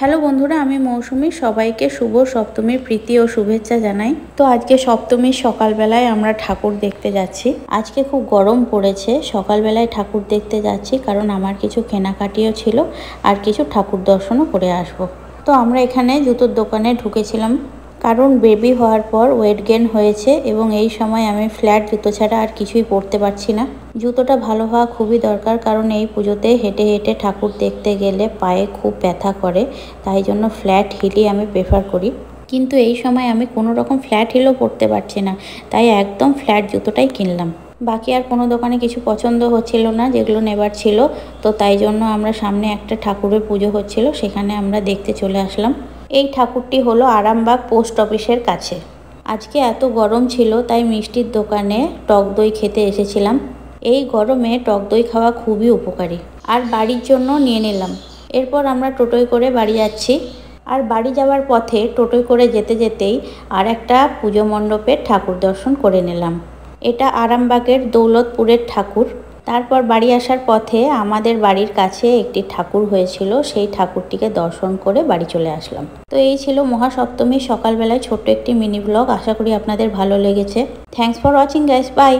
Hello বন্ধুরা, আমি মৌসুমি। সবাইকে শুভ সপ্তমীর প্রীতি ও শুভেচ্ছা জানাই। তো আজকে সপ্তমীর সকালবেলায় আমরা ঠাকুর দেখতে যাচ্ছি। আজকে খুব গরম পড়েছে, সকালবেলায় ঠাকুর দেখতে যাচ্ছি কারণ আমার কিছু কেনাকাটিও ছিল আর কিছু ঠাকুর দর্শনও করে আসব। তো আমরা এখানে জুতোর দোকানে ঢুকেছিলাম কারণ বেবি হওয়ার পর ওয়েট গেন হয়েছে এবং এই সময় আমি ফ্ল্যাট জুতো ছাড়া আর কিছুই পরতে পারছি না। জুতোটা ভালো হওয়া খুবই দরকার কারণ এই পুজোতে হেঁটে হেঁটে ঠাকুর দেখতে গেলে পায়ে খুব ব্যথা করে, তাই জন্য ফ্ল্যাট হিলই আমি প্রেফার করি। কিন্তু এই সময় আমি কোনো রকম ফ্ল্যাট হিলও পরতে পারছি না, তাই একদম ফ্ল্যাট জুতোটাই কিনলাম। বাকি আর কোনো দোকানে কিছু পছন্দ হচ্ছিল না যেগুলো নেবার ছিল, তো তাই জন্য আমরা সামনে একটা ঠাকুরের পুজো হচ্ছিল, সেখানে আমরা দেখতে চলে আসলাম। এই ঠাকুরটি হলো আরামবাগ পোস্ট অফিসের কাছে। আজকে এত গরম ছিল তাই মিষ্টির দোকানে টক দই খেতে এসেছিলাম। এই গরমে টক দই খাওয়া খুবই উপকারী, আর বাড়ির জন্য নিয়ে নিলাম। এরপর আমরা টোটোয় করে বাড়ি যাচ্ছি, আর বাড়ি যাওয়ার পথে টোটোয় করে যেতে যেতেই আর একটা পুজো মণ্ডপের ঠাকুর দর্শন করে নিলাম। এটা আরামবাগের দৌলতপুরের ঠাকুর। তারপর বাড়ি আসার পথে আমাদের বাড়ির কাছে একটি ঠাকুর হয়েছিল, সেই ঠাকুরটিকে দর্শন করে বাড়ি চলে আসলাম। তো এই ছিল মহাসপ্তমীর সকালবেলায় ছোট্ট একটি মিনি ব্লগ। আশা করি আপনাদের ভালো লেগেছে। Thanks for watching guys, by.